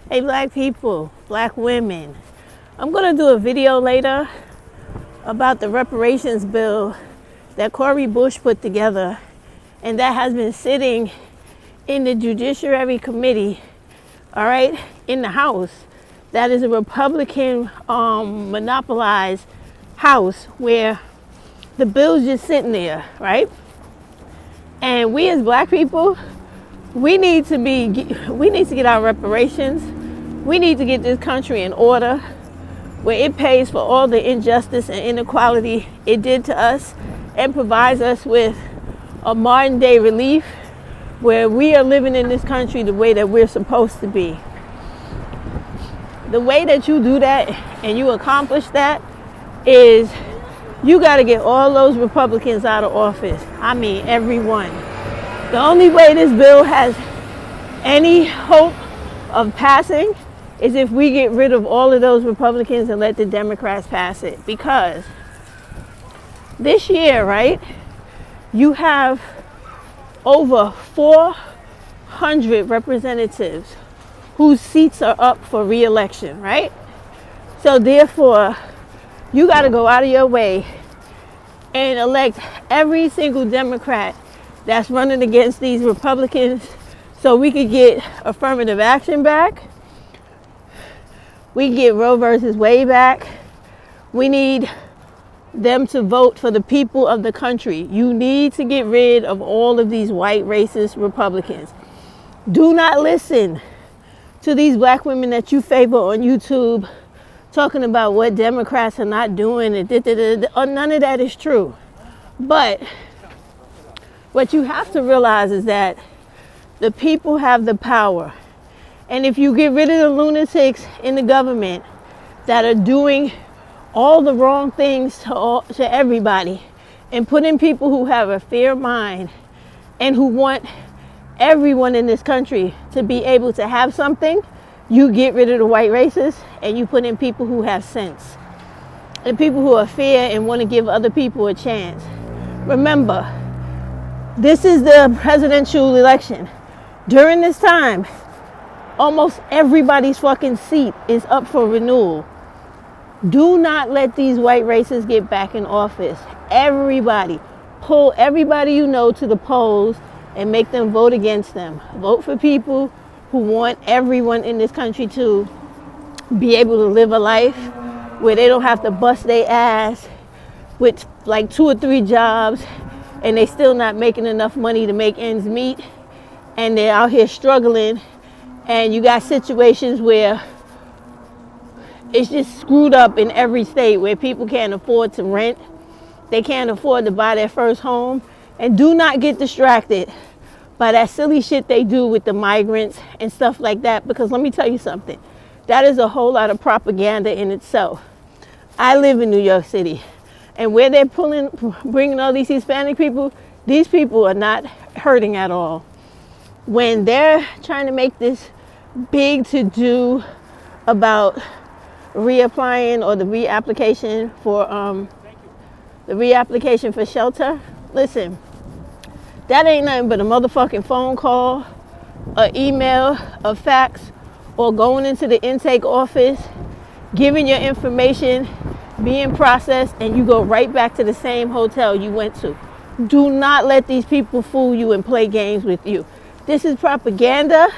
Hey, black people, black women. I'm going to do a video later about the reparations bill that Cori Bush put together and that has been sitting in the Judiciary Committee, all right, in the House. That is a Republican monopolized House where the bill's just sitting there, right? And we as black people, we need to get our reparations. We need to get this country in order where it pays for all the injustice and inequality it did to us and provides us with a modern day relief where we are living in this country the way that we're supposed to be. The way that you do that and you accomplish that is you got to get all those Republicans out of office. I mean, everyone. The only way this bill has any hope of passing is if we get rid of all of those Republicans and let the Democrats pass it. Because this year, right, you have over 400 representatives whose seats are up for re-election, right? So therefore, you got to go out of your way and elect every single Democrat that's running against these Republicans so we could get affirmative action back. We get Roe versus Wade back. We need them to vote for the people of the country. You need to get rid of all of these white racist Republicans. Do not listen to these black women that you favor on YouTube talking about what Democrats are not doing. None of that is true. But what you have to realize is that the people have the power. And if you get rid of the lunatics in the government that are doing all the wrong things to everybody and put in people who have a fair mind and who want everyone in this country to be able to have something, you get rid of the white racists and you put in people who have sense and people who are fair and want to give other people a chance. Remember, this is the presidential election. During this time, almost everybody's fucking seat is up for renewal. Do not let these white racists get back in office. Everybody, pull everybody you know to the polls and make them vote against them. Vote for people who want everyone in this country to be able to live a life where they don't have to bust their ass with like 2 or 3 jobs and they still not making enough money to make ends meet and they're out here struggling. And you got situations where it's just screwed up in every state where people can't afford to rent. They can't afford to buy their first home. And do not get distracted by that silly shit they do with the migrants and stuff like that. Because let me tell you something. That is a whole lot of propaganda in itself. I live in New York City. And where they're bringing all these Hispanic people, these people are not hurting at all. When they're trying to make this big to do about reapplying or the reapplication for shelter, listen, that ain't nothing but a motherfucking phone call, an email, a fax, or going into the intake office, giving your information, being processed, and you go right back to the same hotel you went to. Do not let these people fool you and play games with you. This is propaganda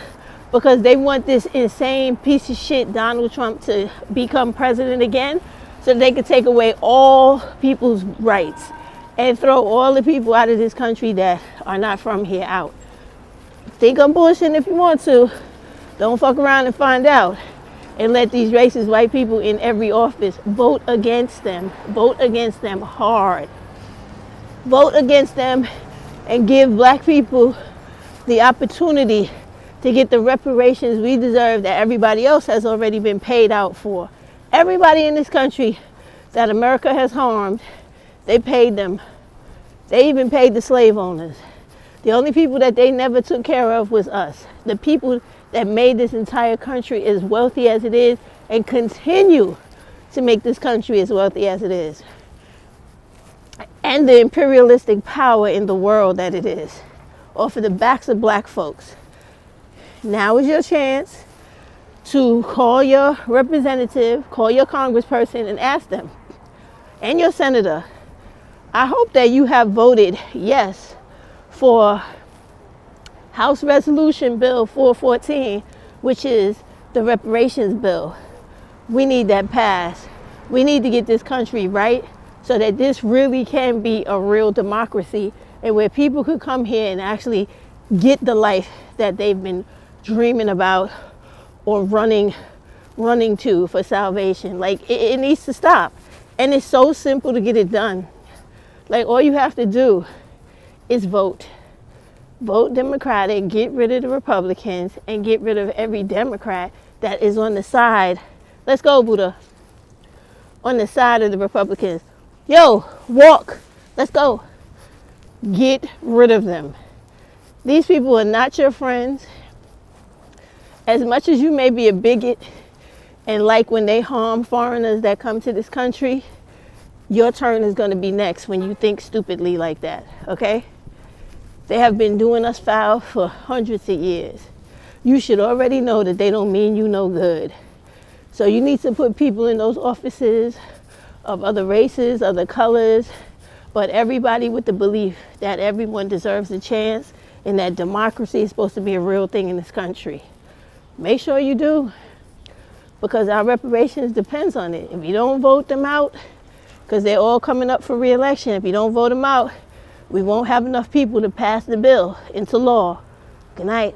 because they want this insane piece of shit Donald Trump to become president again so they could take away all people's rights and throw all the people out of this country that are not from here out. Think I'm bullshitting if you want to. Don't fuck around and find out. And let these racist white people in every office vote against them. Vote against them hard. Vote against them and give black people the opportunity to get the reparations we deserve that everybody else has already been paid out for. Everybody in this country that America has harmed, they paid them. They even paid the slave owners. The only people that they never took care of was us. The people that made this entire country as wealthy as it is and continue to make this country as wealthy as it is. And the imperialistic power in the world that it is. Off of the backs of black folks. Now is your chance to call your representative, call your congressperson and ask them, and your senator. I hope that you have voted yes for House Resolution Bill 414, which is the reparations bill. We need that passed. We need to get this country right so that this really can be a real democracy, and where people could come here and actually get the life that they've been dreaming about or running to for salvation. Like, it needs to stop. And it's so simple to get it done. Like, all you have to do is vote. Vote Democratic, get rid of the Republicans, and get rid of every Democrat that is on the side. Let's go, Buddha. On the side of the Republicans. Yo, walk. Let's go. Get rid of them. These people are not your friends. As much as you may be a bigot and like when they harm foreigners that come to this country, your turn is going to be next when you think stupidly like that, okay? They have been doing us foul for hundreds of years. You should already know that they don't mean you no good. So you need to put people in those offices of other races, other colors, but everybody with the belief that everyone deserves a chance and that democracy is supposed to be a real thing in this country. Make sure you do, because our reparations depends on it. If you don't vote them out, because they're all coming up for re-election, if you don't vote them out, we won't have enough people to pass the bill into law. Good night.